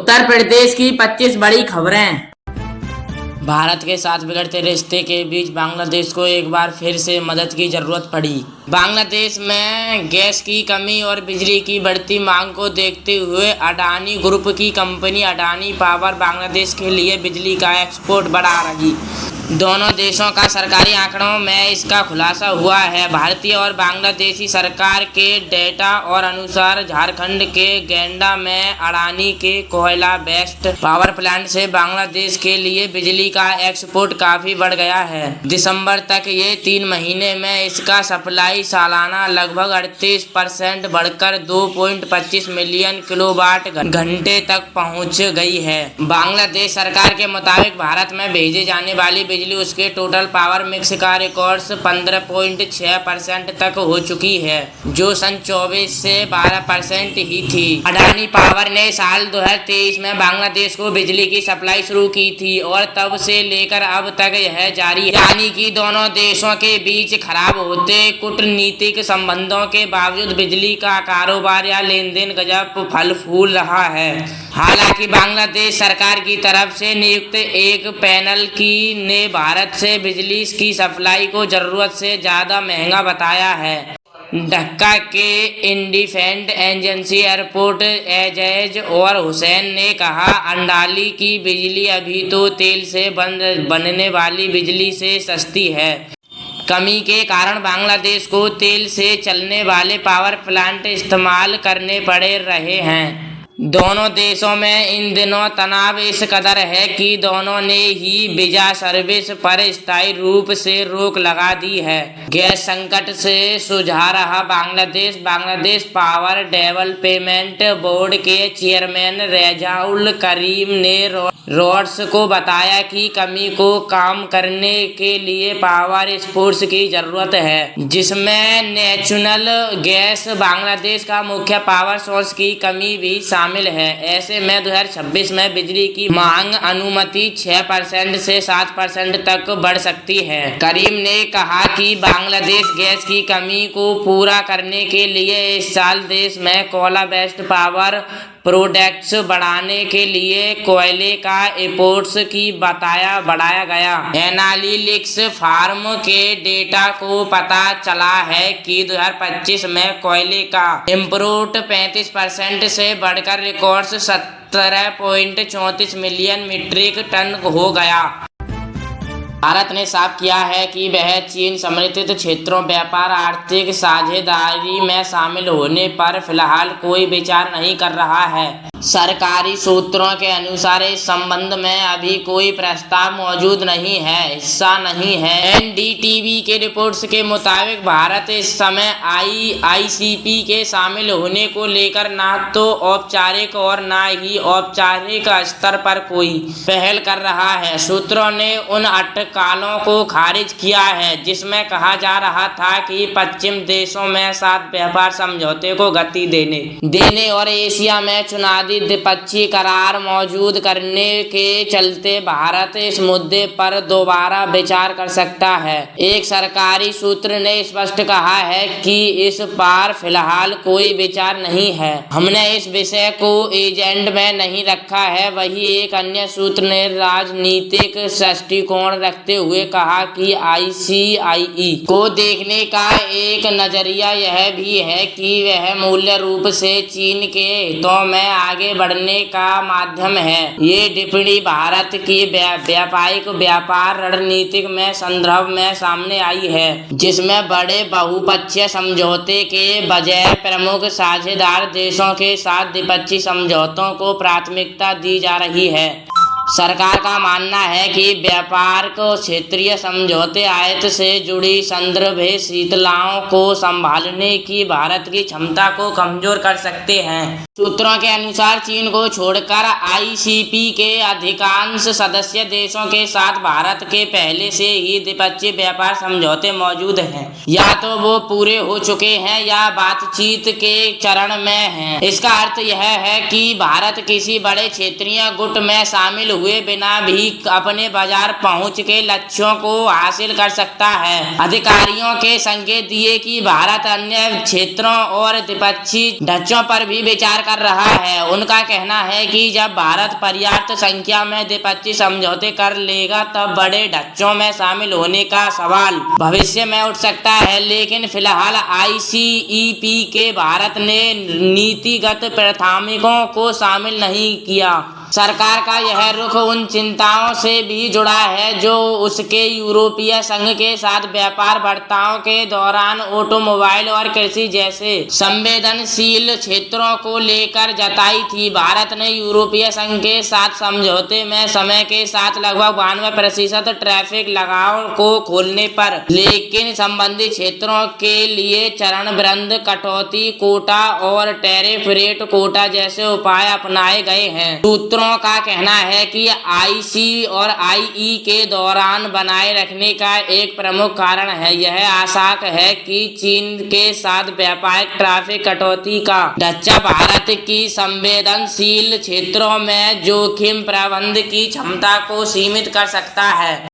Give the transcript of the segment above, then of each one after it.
उत्तर प्रदेश की 25 बड़ी खबरें। भारत के साथ बिगड़ते रिश्ते के बीच बांग्लादेश को एक बार फिर से मदद की जरूरत पड़ी। बांग्लादेश में गैस की कमी और बिजली की बढ़ती मांग को देखते हुए अडानी ग्रुप की कंपनी अडानी पावर बांग्लादेश के लिए बिजली का एक्सपोर्ट बढ़ा रही। दोनों देशों का सरकारी आंकड़ों में इसका खुलासा हुआ है। भारतीय और बांग्लादेशी सरकार के डेटा और अनुसार झारखंड के गेंडा में अडानी के कोयला बेस्ड पावर प्लांट से बांग्लादेश के लिए बिजली का एक्सपोर्ट काफी बढ़ गया है। दिसंबर तक ये 3 महीने में इसका सप्लाई सालाना लगभग 38% बढ़कर 2.25 मिलियन किलोवाट घंटे तक पहुंच गई है। बांग्लादेश सरकार के मुताबिक भारत में भेजे जाने वाली बिजली उसके टोटल पावर मिक्स का रिकॉर्ड्स 15.6% तक हो चुकी है, जो सन 24 से 12% ही थी। अडानी पावर ने साल 2023 में बांग्लादेश को बिजली की सप्लाई शुरू की थी और तब से लेकर अब तक यह जारी है। यानी कि दोनों देशों के बीच खराब होते कूटनीतिक संबंधों के बावजूद बिजली का कारोबार या लेन देन गजब फल फूल रहा है। हालांकि बांग्लादेश सरकार की तरफ से नियुक्त एक पैनल ने भारत से बिजली की सप्लाई को जरूरत से ज्यादा महंगा बताया है। ढाका के इंडिपेंडेंट एजेंसी एयरपोर्ट एजाज और हुसैन ने कहा, अंडाली की बिजली अभी तो तेल से बनने वाली बिजली से सस्ती है। कमी के कारण बांग्लादेश को तेल से चलने वाले पावर प्लांट इस्तेमाल करने पड़ रहे हैं। दोनों देशों में इन दिनों तनाव इस कदर है कि दोनों ने ही वीजा सर्विस पर स्थायी रूप से रोक लगा दी है। गैस संकट से सुलझा रहा बांग्लादेश पावर डेवलपमेंट बोर्ड के चेयरमैन रेजाउल करीम ने रॉयटर्स को बताया कि कमी को कम करने के लिए पावर स्पोर्ट्स की जरूरत है, जिसमें नेचुरल गैस बांग्लादेश का मुख्य पावर सोर्स की कमी भी शामिल है। ऐसे में 2026 में बिजली की मांग अनुमति 6% से 7% तक बढ़ सकती है। करीम ने कहा कि बांग्लादेश गैस की कमी को पूरा करने के लिए इस साल देश में कोयला बेस्ड पावर प्रोडक्ट्स बढ़ाने के लिए कोयले का इंपोर्ट्स की बढ़ाया गया। एनालिटिक्स फार्म के डेटा को पता चला है कि 2025 में कोयले का इंपोर्ट 35% से बढ़कर रिकॉर्ड 17.34 मिलियन मीट्रिक टन हो गया। भारत ने साफ किया है कि वह चीन समर्थित क्षेत्रों व्यापार आर्थिक साझेदारी में शामिल होने पर फिलहाल कोई विचार नहीं कर रहा है। सरकारी सूत्रों के अनुसार इस संबंध में अभी कोई प्रस्ताव मौजूद नहीं है, हिस्सा नहीं है। एनडीटीवी के रिपोर्ट्स के मुताबिक भारत इस समय आईसीपी के शामिल होने को लेकर ना तो औपचारिक और ना ही औपचारिक स्तर पर कोई पहल कर रहा है। सूत्रों ने उन अटकलों को खारिज किया है जिसमें कहा जा रहा था कि पश्चिम देशों में साथ व्यापार समझौते को गति देने और एशिया में चुनावी द्विपक्षीय करार मौजूद करने के चलते भारत इस मुद्दे पर दोबारा विचार कर सकता है। एक सरकारी सूत्र ने स्पष्ट कहा है कि इस बार फिलहाल कोई विचार नहीं है। हमने इस विषय को एजेंडा में नहीं रखा है। वही एक अन्य सूत्र ने राजनीतिक दृष्टिकोण रखते हुए कहा कि आईसीआई को देखने का एक नजरिया यह भी है कि वह मूल्य रूप से चीन के हितों में आगे बढ़ने का माध्यम है। ये टिप्पणी भारत की व्यापारिक व्यापार रणनीति में संदर्भ में सामने आई है, जिसमें बड़े बहुपक्षीय समझौते के बजाय प्रमुख साझेदार देशों के साथ द्विपक्षीय समझौतों को प्राथमिकता दी जा रही है। सरकार का मानना है कि व्यापार को क्षेत्रीय समझौते आयात से जुड़ी संदर्भशीलताओं को संभालने की भारत की क्षमता को कमजोर कर सकते हैं। सूत्रों के अनुसार चीन को छोड़कर आईसीपी के अधिकांश सदस्य देशों के साथ भारत के पहले से ही द्विपक्षीय व्यापार समझौते मौजूद हैं। या तो वो पूरे हो चुके हैं या बातचीत के चरण में हैं। इसका अर्थ यह है कि भारत किसी बड़े क्षेत्रीय गुट में शामिल हुए बिना भी अपने बाजार पहुंच के लक्ष्यों को हासिल कर सकता है। अधिकारियों के संकेत दिए कि भारत अन्य क्षेत्रों और द्विपक्षीय ढांचों पर भी विचार कर रहा है। उनका कहना है कि जब भारत पर्याप्त संख्या में द्विपक्षीय समझौते कर लेगा तब बड़े ढांचों में शामिल होने का सवाल भविष्य में उठ सकता है, लेकिन फिलहाल ICEP के भारत ने नीतिगत प्राथमिकताओं को शामिल नहीं किया। सरकार का यह रुख उन चिंताओं से भी जुड़ा है जो उसके यूरोपीय संघ के साथ व्यापार वार्ताओं के दौरान ऑटोमोबाइल और कृषि जैसे संवेदनशील क्षेत्रों को लेकर जताई थी। भारत ने यूरोपीय संघ के साथ समझौते में समय के साथ लगभग 92% ट्रैफिक लगाव को खोलने पर, लेकिन संबंधित क्षेत्रों के लिए चरणबद्ध कटौती, कोटा और टैरिफ रेट कोटा जैसे उपाय अपनाए गए हैं। सूत्रों का कहना है कि IC और IE के दौरान बनाए रखने का एक प्रमुख कारण है यह आशा है कि चीन के साथ व्यापारिक ट्रैफिक कटौती का ढांचा भारत की संवेदनशील क्षेत्रों में जोखिम प्रबंधन की क्षमता को सीमित कर सकता है।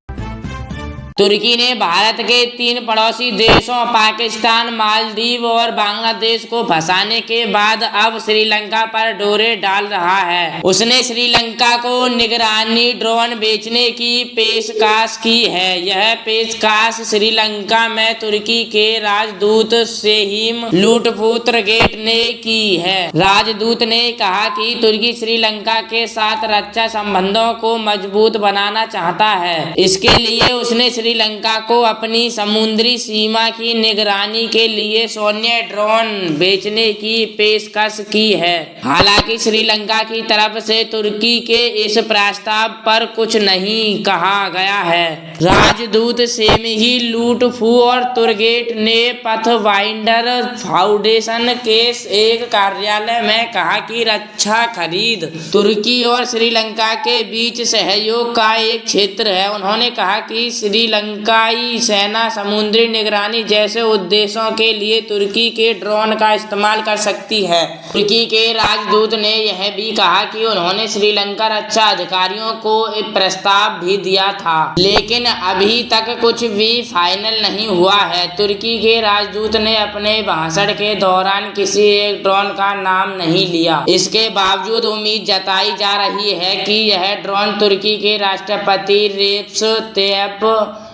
तुर्की ने भारत के 3 पड़ोसी देशों पाकिस्तान, मालदीव और बांग्लादेश को फंसाने के बाद अब श्रीलंका पर डोरे डाल रहा है। उसने श्रीलंका को निगरानी ड्रोन बेचने की पेशकश की है। यह पेशकश श्रीलंका में तुर्की के राजदूत सेहिम लुटफुतुरगेट ने की है। राजदूत ने कहा कि तुर्की श्रीलंका के साथ रक्षा संबंधों को मजबूत बनाना चाहता है। इसके लिए उसने श्रीलंका को अपनी समुद्री सीमा की निगरानी के लिए सैन्य ड्रोन बेचने की पेशकश की है। हालांकि श्रीलंका की तरफ से तुर्की के इस प्रस्ताव पर कुछ नहीं कहा गया है। राजदूत सेमिही लुटफुतुरगेट ने पथफाइंडर फाउंडेशन के एक कार्यालय में कहा कि रक्षा खरीद तुर्की और श्रीलंका के बीच सहयोग का एक क्षेत्र है। उन्होंने कहा कि श्रीलंकाई सेना समुद्री निगरानी जैसे उद्देश्यों के लिए तुर्की के ड्रोन का इस्तेमाल कर सकती है। तुर्की के राजदूत ने यह भी कहा कि उन्होंने श्रीलंका रक्षा अधिकारियों को एक प्रस्ताव भी दिया था, लेकिन अभी तक कुछ भी फाइनल नहीं हुआ है। तुर्की के राजदूत ने अपने भाषण के दौरान किसी एक ड्रोन का नाम नहीं लिया। इसके बावजूद उम्मीद जताई जा रही है कि यह ड्रोन तुर्की के राष्ट्रपति रेसेप तैयप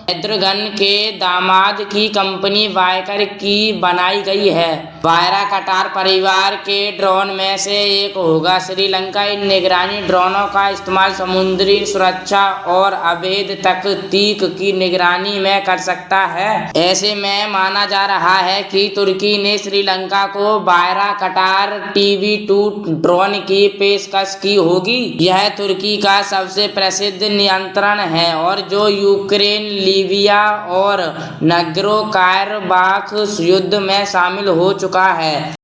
एर्दोगन के दामाद की कंपनी बायकर की बनाई गई है। बायराकटार परिवार के ड्रोन में से एक होगा। श्रीलंका इन निगरानी ड्रोनों का इस्तेमाल समुद्री सुरक्षा और अवैध तकनीक की निगरानी में कर सकता है। ऐसे में माना जा रहा है कि तुर्की ने श्रीलंका को बायराकटार TB2 ड्रोन की पेशकश की होगी। यह तुर्की का सबसे प्रसिद्ध नियंत्रण है और जो यूक्रेन, लीबिया और नगोर्नो-कराबाख युद्ध में शामिल हो चुका है।